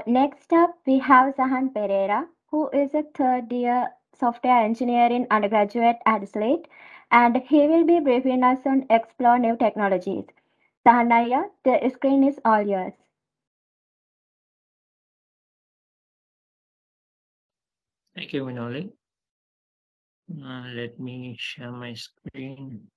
Next up, we have Sahan Perera, who is a third year software engineering undergraduate at SLIIT, and he will be briefing us on explore new technologies. Sahanaya, the screen is all yours. Thank you, Minoli. Let me share my screen.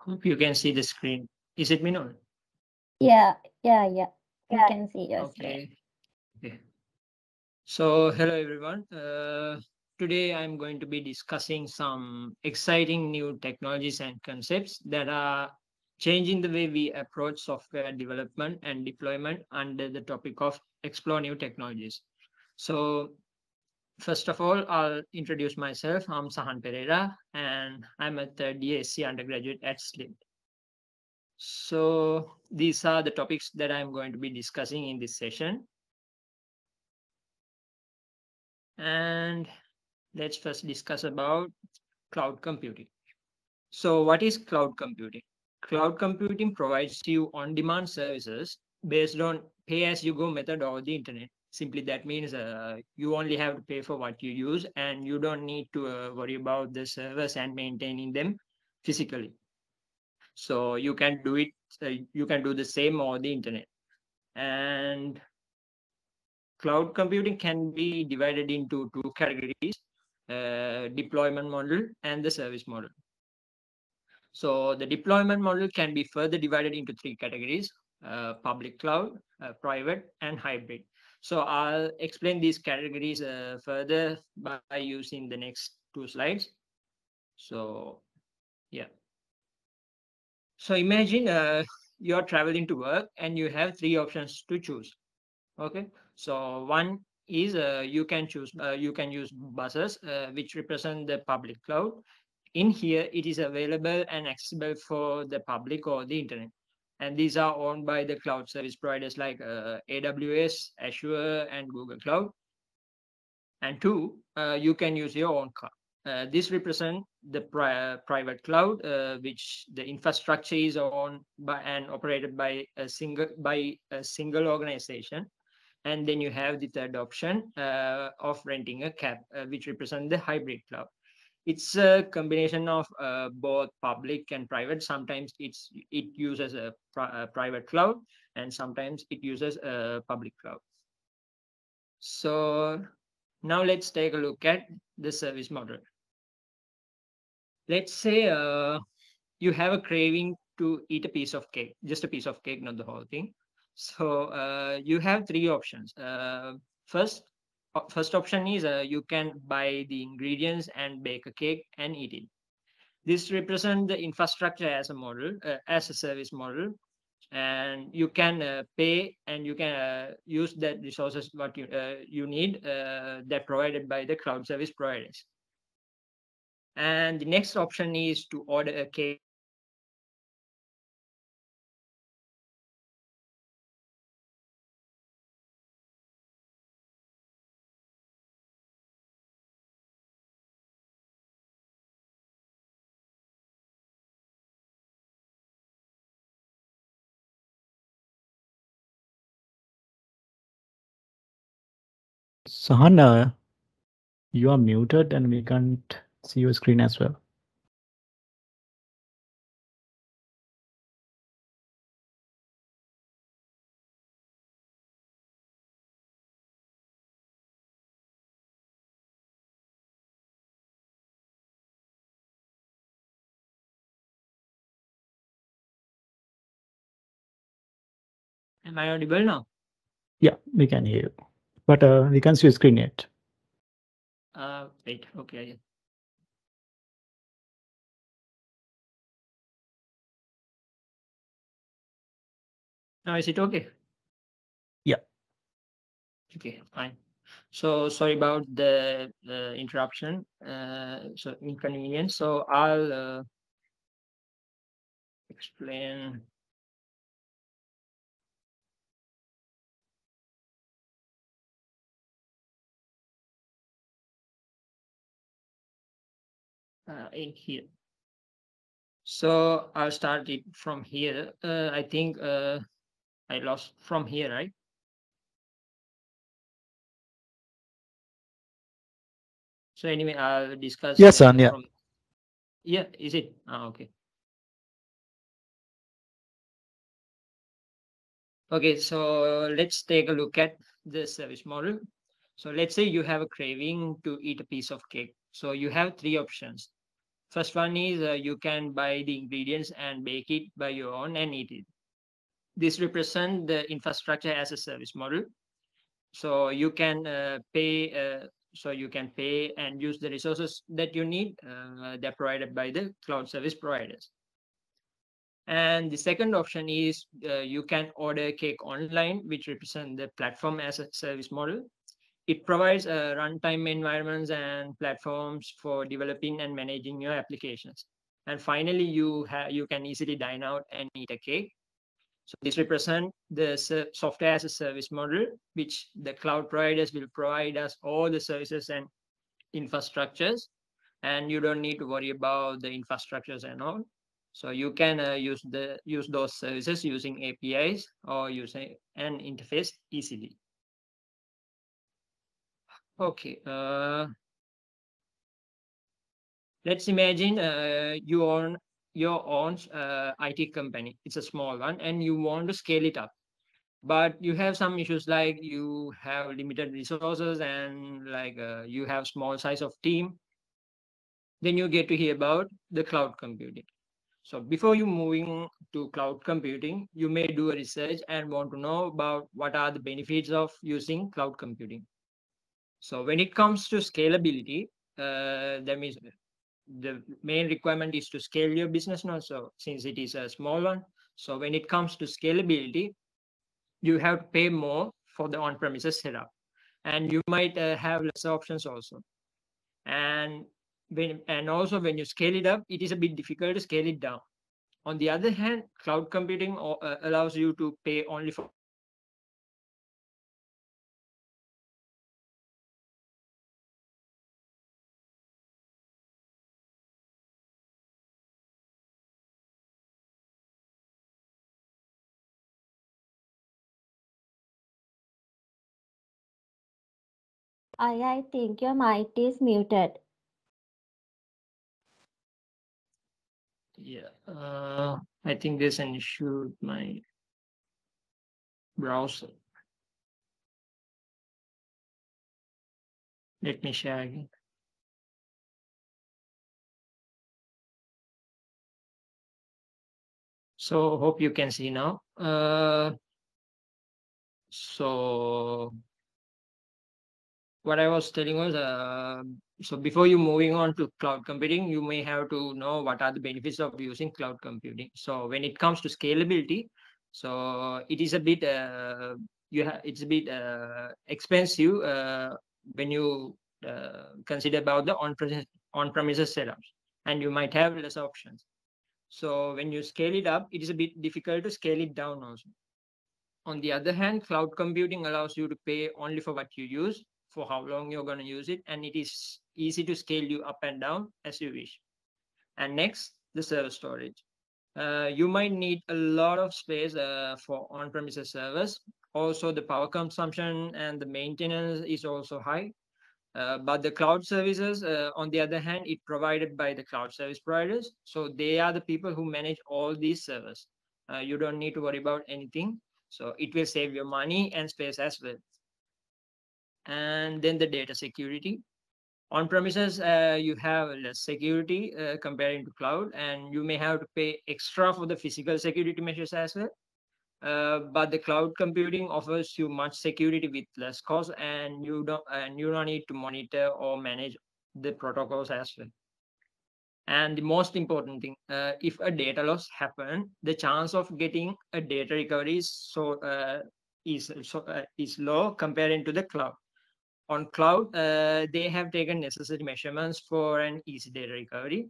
Hope you can see the screen. Is it Minoli? Yeah. We can see your screen. Okay. So, hello everyone. Today I'm going to be discussing some exciting new technologies and concepts that are changing the way we approach software development and deployment under the topic of explore new technologies. So, first of all, I'll introduce myself. I'm Sahan Pereira and I'm a third year SC undergraduate at SLIIT. So, these are the topics that I'm going to be discussing in this session. And let's first discuss about cloud computing. So, what is cloud computing? Cloud computing provides you on-demand services based on pay-as-you-go method over the internet. Simply, that means you only have to pay for what you use, and you don't need to worry about the servers and maintaining them physically. So you can do it. You can do the same over the internet. And cloud computing can be divided into two categories: deployment model and the service model. So the deployment model can be further divided into three categories: public cloud, private, and hybrid. So I'll explain these categories further by using the next two slides. So yeah. So imagine you're traveling to work and you have three options to choose. Okay. So one is you can use buses, which represent the public cloud. In here, it is available and accessible for the public or the internet. And these are owned by the cloud service providers like AWS, Azure, and Google Cloud. And two, you can use your own car. This represents the private cloud, which the infrastructure is owned by and operated by a single organization. And then you have the third option of renting a cab, which represents the hybrid cloud. It's a combination of both public and private. Sometimes it uses a private cloud, and sometimes it uses a public cloud. So now let's take a look at the service model. Let's say you have a craving to eat a piece of cake, just a piece of cake, not the whole thing. So you have three options. First option is you can buy the ingredients and bake a cake and eat it. This represents the infrastructure as a model, as a service model, and you can pay and you can use that resources what you need that provided by the cloud service providers. And the next option is to order a cake. Sahan, you are muted and we can't see your screen as well. Am I audible now? Yeah, we can hear you, but we can't see your screen yet. Wait, okay. Now is it okay? Yeah. Okay, fine. So sorry about the interruption, so inconvenience. So I'll explain. In here. So I'll start it from here. I think I lost from here, right? So anyway, I'll discuss Yes, Sahan, yeah. from. Yeah, is it? Okay. Okay, so let's take a look at the service model. So let's say you have a craving to eat a piece of cake. So you have three options. First one is you can buy the ingredients and bake it by your own and eat it. This represents the infrastructure as a service model. So you can pay. So you can pay and use the resources that you need. They're provided by the cloud service providers. And the second option is you can order cake online, which represent the platform as a service model. It provides runtime environments and platforms for developing and managing your applications. And finally, you can easily dine out and eat a cake. So this represents the software as a service model, which the cloud providers will provide us all the services and infrastructures, and you don't need to worry about the infrastructures and all. So you can use those services using APIs or using an interface easily. Okay, let's imagine you own your own IT company. It's a small one, and you want to scale it up. But you have some issues like you have limited resources and like you have small size of team. Then you get to hear about the cloud computing. So before you moving to cloud computing, you may do a research and want to know about what are the benefits of using cloud computing. So when it comes to scalability, that means the main requirement is to scale your business now. So since it is a small one, so when it comes to scalability, you have to pay more for the on-premises setup, and you might have less options also. And also when you scale it up, it is a bit difficult to scale it down. On the other hand, cloud computing allows you to pay only for I think your mic is muted. yeah. I think there's an issue with my browser. Let me share again. So hope you can see now. So what I was telling was, so before you moving on to cloud computing, you may have to know what are the benefits of using cloud computing. So when it comes to scalability, so it is a bit it's a bit expensive when you consider about the on-premises setups, and you might have less options. So when you scale it up, it is a bit difficult to scale it down also. On the other hand, cloud computing allows you to pay only for what you use, for how long you're going to use it, and it is easy to scale you up and down as you wish. And next, the server storage. You might need a lot of space for on-premises servers. Also, the power consumption and the maintenance is also high. But the cloud services, on the other hand, it provided by the cloud service providers. So they are the people who manage all these servers. You don't need to worry about anything. So it will save your money and space as well. And then the data security. On premises, you have less security comparing to cloud, and you may have to pay extra for the physical security measures as well. But the cloud computing offers you much security with less cost, and you don't need to monitor or manage the protocols as well. And the most important thing, if a data loss happen, the chance of getting a data recovery is low comparing to the cloud. on cloud, they have taken necessary measurements for an easy data recovery.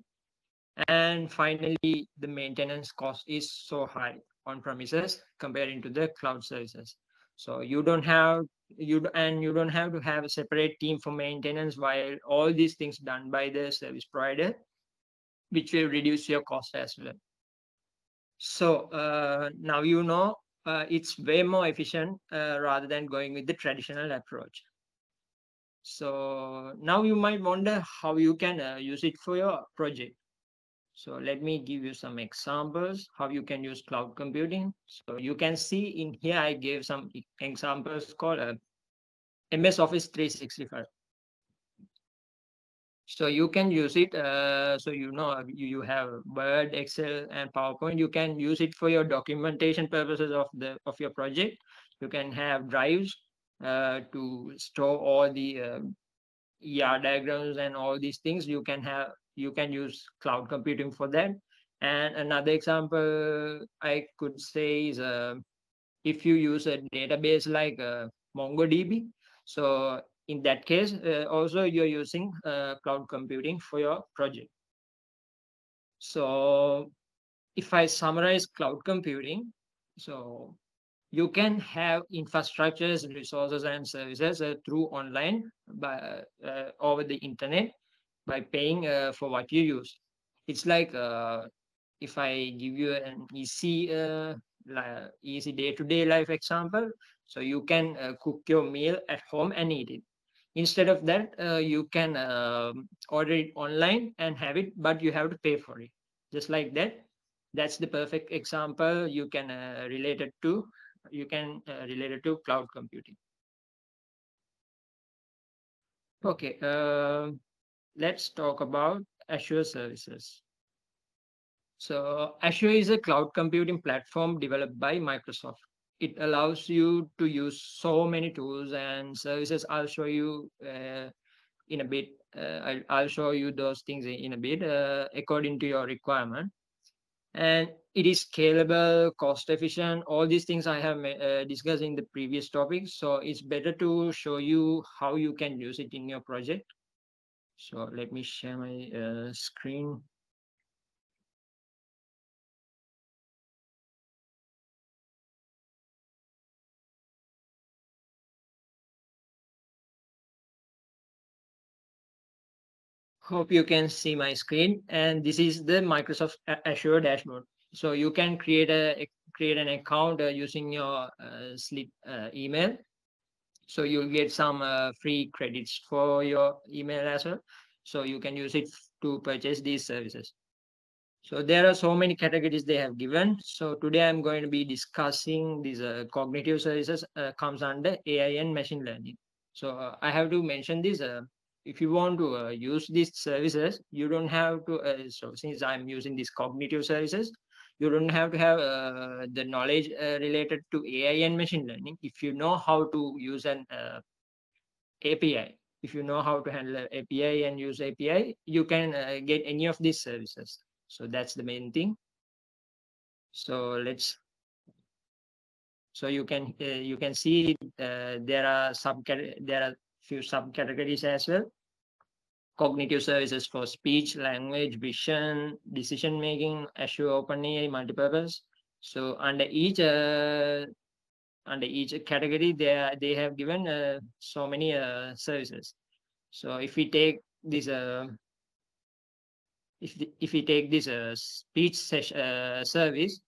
And finally, the maintenance cost is so high on premises comparing to the cloud services. So you don't have to have a separate team for maintenance while all these things done by the service provider, which will reduce your cost as well. So now it's way more efficient rather than going with the traditional approach. So now you might wonder how you can use it for your project. So let me give you some examples how you can use cloud computing. So you can see in here I gave some examples called MS Office 365. So you can use it. So you have Word, Excel, and PowerPoint. You can use it for your documentation purposes of your project. You can have drives to store all the ER diagrams and all these things. You can use cloud computing for that. And another example I could say is if you use a database like MongoDB. So in that case, also you're using cloud computing for your project. So if I summarize cloud computing, so you can have infrastructures, resources, and services through online by over the internet by paying for what you use. It's like if I give you an easy day-to-day life example, so you can cook your meal at home and eat it. Instead of that, you can order it online and have it, but you have to pay for it. Just like that. That's the perfect example you can relate it to. You can relate it to cloud computing. Okay, let's talk about Azure services. So Azure is a cloud computing platform developed by Microsoft. It allows you to use so many tools and services. I'll show you in a bit. I'll show you those things in a bit according to your requirement. And it is scalable, cost efficient. All these things I have discussed in the previous topics. So it's better to show you how you can use it in your project. So let me share my screen. Hope you can see my screen. And this is the Microsoft Azure dashboard. So you can create an account using your SLIIT email. So you'll get some free credits for your email as well. So you can use it to purchase these services. So there are so many categories they have given. So today I'm going to be discussing these cognitive services comes under AI and machine learning. So I have to mention this. If you want to use these services, you don't have to. So since I'm using these cognitive services, you don't have to have the knowledge related to AI and machine learning. If you know how to use an API, if you know how to handle an API and use API, you can get any of these services. So that's the main thing. So you can see there are few subcategories as well. Cognitive services for speech, language, vision, decision making, Azure OpenAI, multipurpose. So under each category, they have given so many services. So if we take this if we take this speech service,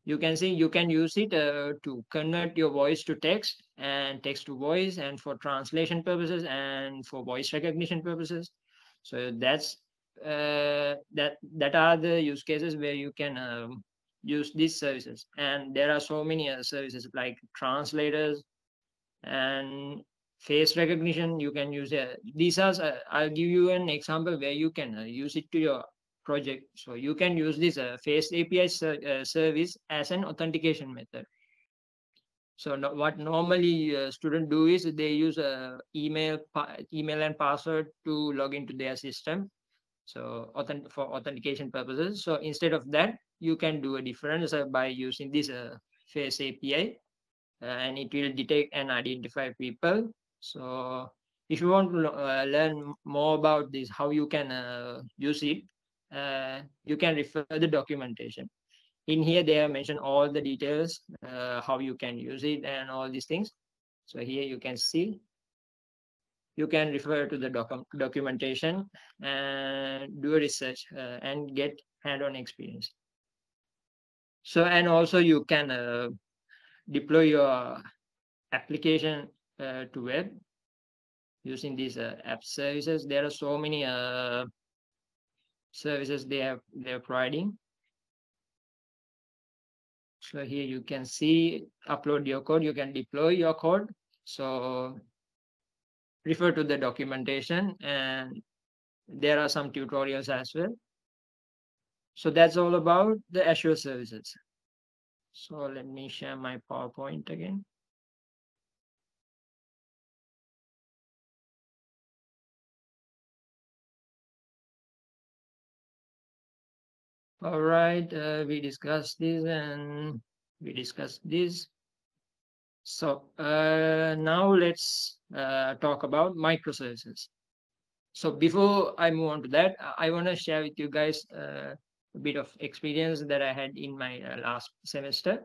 you can see you can use it to convert your voice to text and text to voice, and for translation purposes and for voice recognition purposes. So that are the use cases where you can use these services. And there are so many services like translators and face recognition. You can use these are I'll give you an example where you can use it to your project. So you can use this face API service as an authentication method. So what normally students do is they use email and password to log into their system. So for authentication purposes. So instead of that, you can do a difference by using this face API, and it will detect and identify people. So If you want to learn more about this, how you can use it, you can refer the documentation. In here, they have mentioned all the details, how you can use it and all these things. So here you can see, you can refer to the documentation and do a research and get hand-on experience. So, and also you can deploy your application to web using these app services. There are so many services they're providing. So here you can see, upload your code, you can deploy your code. So refer to the documentation, and there are some tutorials as well. So that's all about the Azure services. So let me share my PowerPoint again. All right, we discussed this and we discussed this. So now let's talk about microservices. So before I move on to that, I want to share with you guys a bit of experience that I had in my last semester.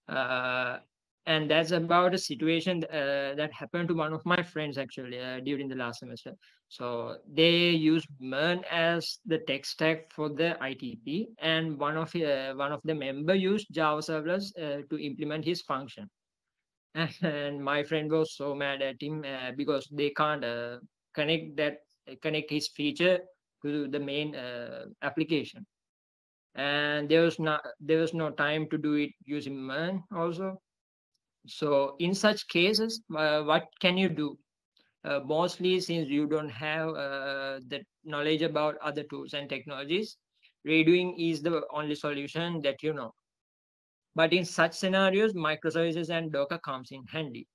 And that's about a situation that happened to one of my friends actually during the last semester. So they used MERN as the tech stack for the ITP, and one of the member used Java servlets to implement his function. And my friend was so mad at him because they can't connect his feature to the main application, and there was no time to do it using MERN also. So in such cases, what can you do? Mostly, since you don't have the knowledge about other tools and technologies, redoing is the only solution that you know. But in such scenarios, microservices and Docker comes in handy.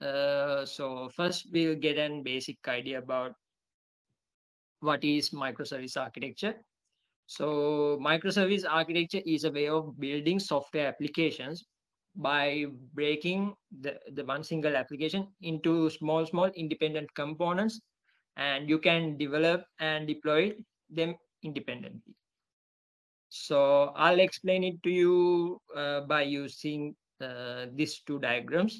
So first, we'll get a basic idea about what is microservice architecture. So microservice architecture is a way of building software applications by breaking the one single application into small independent components, and you can develop and deploy them independently. So I'll explain it to you by using these two diagrams.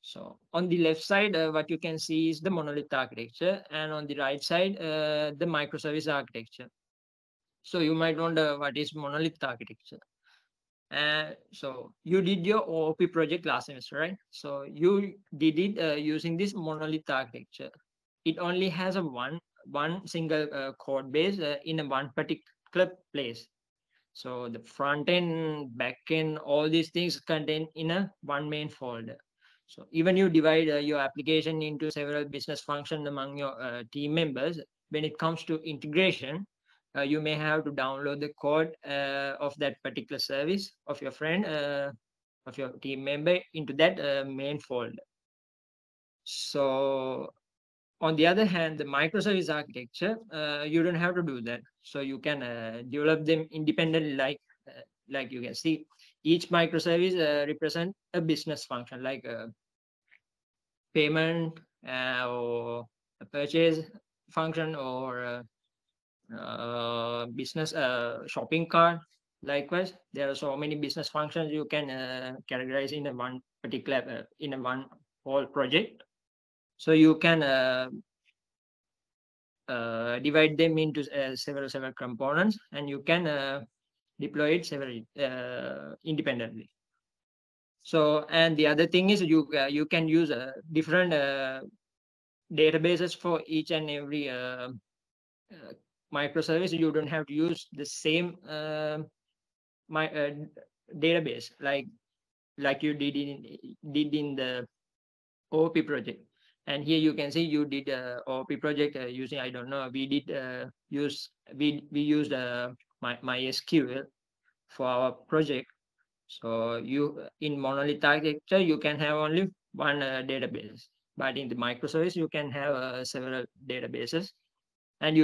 So on the left side, what you can see is the monolith architecture, and on the right side, the microservice architecture. So you might wonder, what is monolith architecture? So you did your OOP project last semester, right? So you did it using this monolith architecture. It only has a one single code base in a one particular place. So the front end, back end, all these things contained in a one main folder. So even you divide your application into several business functions among your team members, when it comes to integration, you may have to download the code of that particular service of your friend, of your team member, into that main folder. So on the other hand, the microservice architecture, you don't have to do that. So you can develop them independently, like you can see. Each microservice represent a business function, like payment or a purchase function, or business shopping cart. Likewise, there are so many business functions you can categorize in a one particular in a one whole project. So you can divide them into several components, and you can deploy it several independently. So, and the other thing is you can use different databases for each and every microservice. You don't have to use the same my database like you did in the OOP project. And here you can see you did a OOP project using, I don't know, we did we used MySQL for our project. So you, in monolith architecture, you can have only one database, but in the microservice you can have several databases, and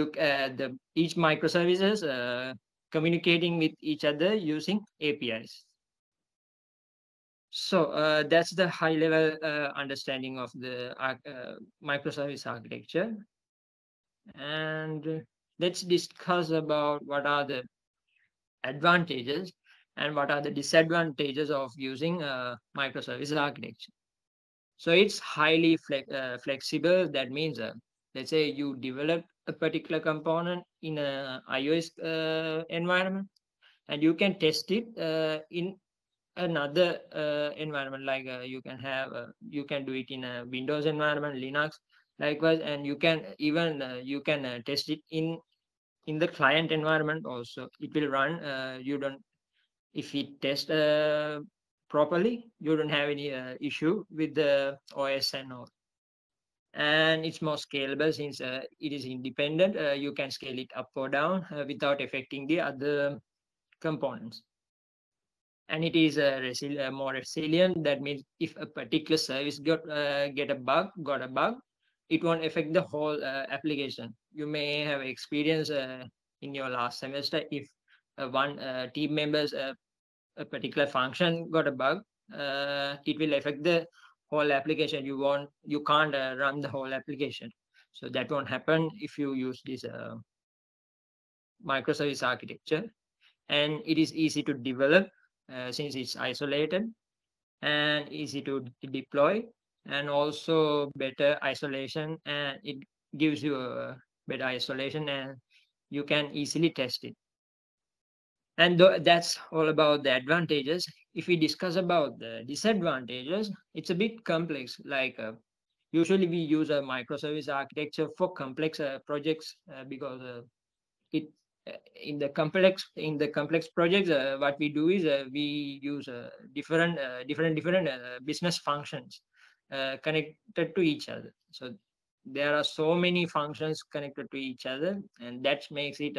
each microservices communicating with each other using APIs. So that's the high level understanding of the microservice architecture. And let's discuss about what are the advantages and what are the disadvantages of using microservice architecture. So it's highly flexible. That means, let's say you develop a particular component in a iOS environment, and you can test it in another environment. Like you can do it in a Windows environment, Linux, likewise, and you can even test it in the client environment also. It will run. You don't If it tests properly, you don't have any issue with the OS and all. And it's more scalable since it is independent. You can scale it up or down without affecting the other components. And it is more resilient. That means if a particular service got a bug, it won't affect the whole application. You may have experience in your last semester if one team members a particular function got a bug, it will affect the whole application. You can't run the whole application. So that won't happen if you use this microservice architecture. And it is easy to develop since it's isolated, and easy to deploy, and also better isolation, and it gives you a better isolation, and you can easily test it. And that's all about the advantages. If we discuss about the disadvantages, it's a bit complex. Like usually we use a microservice architecture for complex projects because it in the complex projects, what we do is we use different business functions connected to each other. So there are so many functions connected to each other, and that makes it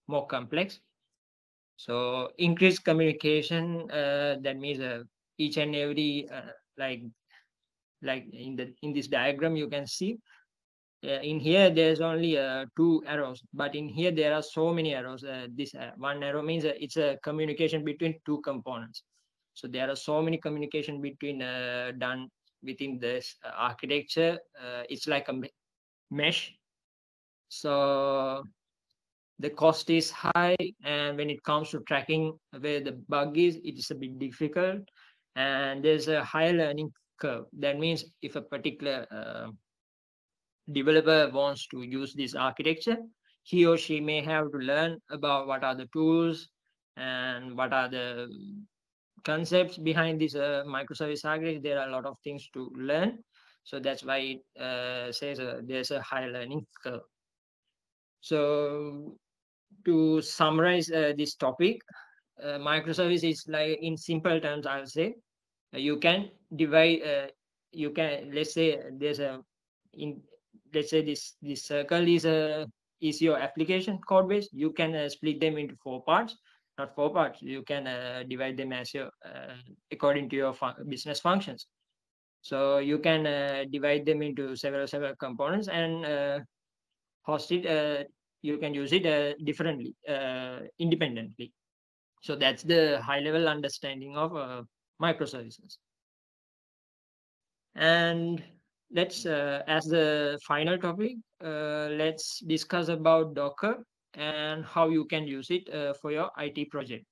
more complex. So increased communication, that means each and every like in this diagram you can see, in here there's only two arrows, but in here there are so many arrows. This one arrow means it's a communication between two components. So there are so many communication between done within this architecture. It's like a mesh. So the cost is high, and when it comes to tracking where the bug is, it is a bit difficult, and there's a higher learning curve. That means if a particular developer wants to use this architecture, he or she may have to learn about what are the tools and what are the concepts behind this microservice architecture. There are a lot of things to learn, so that's why it says there's a high learning curve. So to summarize this topic, microservice is, like, in simple terms, I'll say you can divide. You can, let's say there's a in let's say this circle is your application code base. You can split them into four parts, not four parts. You can divide them as your according to your business functions. So you can divide them into several components and host it. You can use it differently, independently. So that's the high level understanding of microservices. And let's, as the final topic, let's discuss about Docker and how you can use it for your IT project.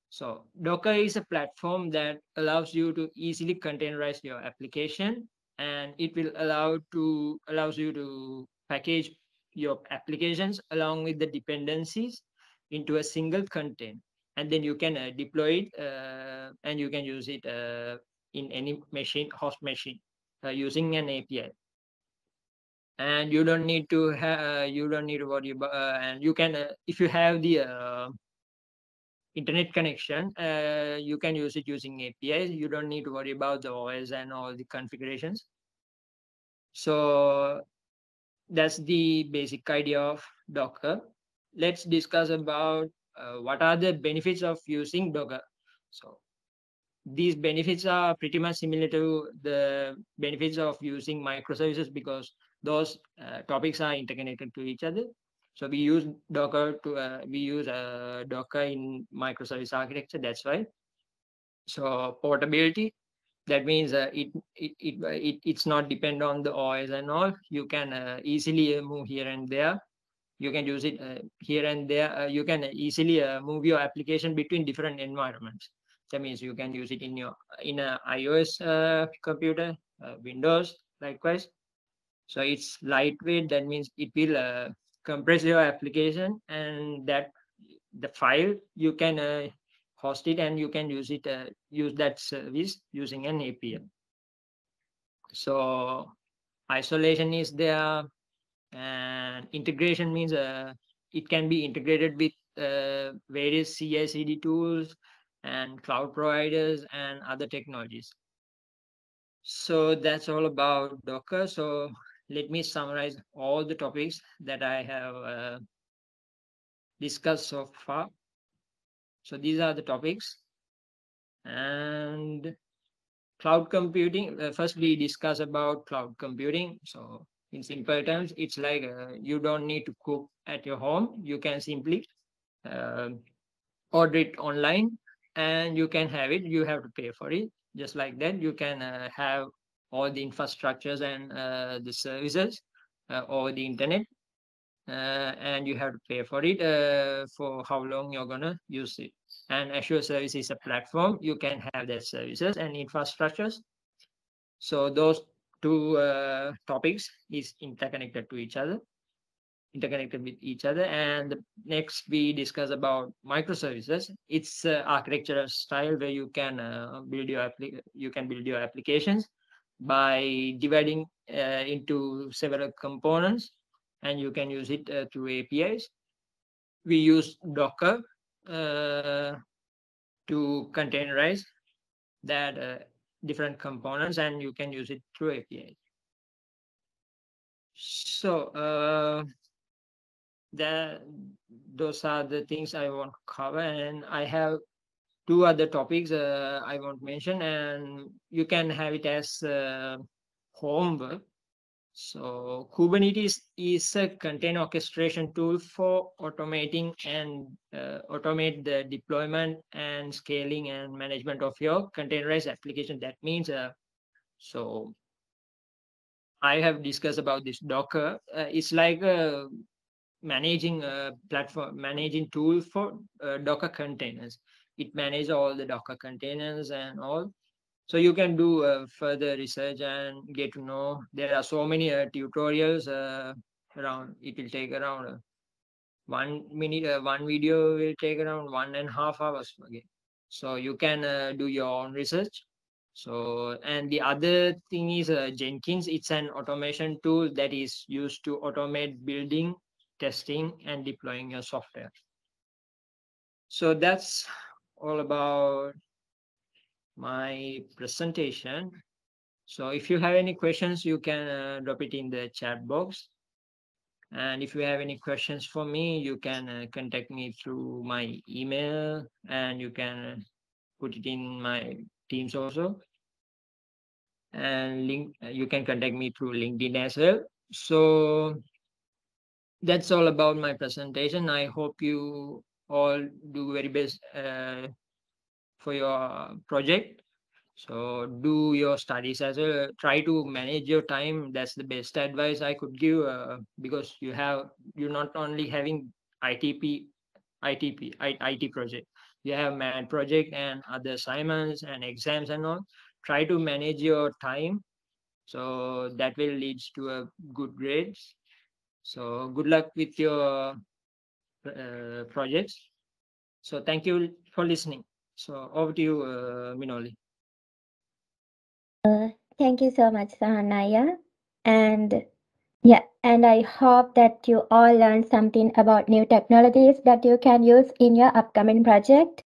So Docker is a platform that allows you to easily containerize your application, and it will allows you to package your applications along with the dependencies into a single container, and then you can deploy it and you can use it in any host machine using an API. And you don't need to worry about, and you can if you have the internet connection, you can use it using APIs. You don't need to worry about the OS and all the configurations. So that's the basic idea of Docker. Let's discuss about what are the benefits of using Docker. So these benefits are pretty much similar to the benefits of using microservices because those topics are interconnected to each other. So we use Docker in microservice architecture. That's why. So portability, that means it's not depend on the OS and all. You can easily move here and there. You can use it here and there. You can easily move your application between different environments. That means you can use it in a iOS computer, Windows, likewise. So it's lightweight. That means it will compress your application, and that the file you can host it, and you can use it use that service using an API. So isolation is there, and integration means it can be integrated with various CI/CD tools and cloud providers and other technologies. So that's all about Docker. So let me summarize all the topics that I have discussed so far. So these are the topics. And cloud computing, first we discuss about cloud computing. So in simple terms, it's like you don't need to cook at your home. You can simply order it online, and you can have it. You have to pay for it. Just like that, you can have all the infrastructures and the services over the internet, and you have to pay for it for how long you're gonna use it. And Azure Service is a platform. You can have their services and infrastructures. So those two topics is interconnected with each other. And next we discuss about microservices. It's architectural style where you can build your applications by dividing into several components, and you can use it through APIs. We use Docker to containerize that different components, and you can use it through APIs. So those are the things I want to cover, and I have two other topics I want to mention, and you can have it as homework. So Kubernetes is a container orchestration tool for automating and automate the deployment and scaling and management of your containerized application. That means so I have discussed about this Docker. It's like a managing tool for Docker containers. It manages all the Docker containers and all. So you can do further research and get to know. There are so many tutorials around. It will take around 1 minute. One video will take around 1.5 hours again. So you can do your own research. So, and the other thing is Jenkins. It's an automation tool that is used to automate building, testing, and deploying your software. So that's all about my presentation. So if you have any questions, you can drop it in the chat box. And if you have any questions for me, you can contact me through my email, and you can put it in my Teams also. And you can contact me through LinkedIn as well. So that's all about my presentation. I hope you all do very best for your project. So do your studies as well. Try to manage your time. That's the best advice I could give, because you're not only having IT project. You have MAD project and other assignments and exams and all. Try to manage your time, so that will lead to a good grades. So good luck with your projects. So thank you for listening. So over to you, Minoli. Thank you so much, Sahanaya. And yeah, and I hope that you all learned something about new technologies that you can use in your upcoming project.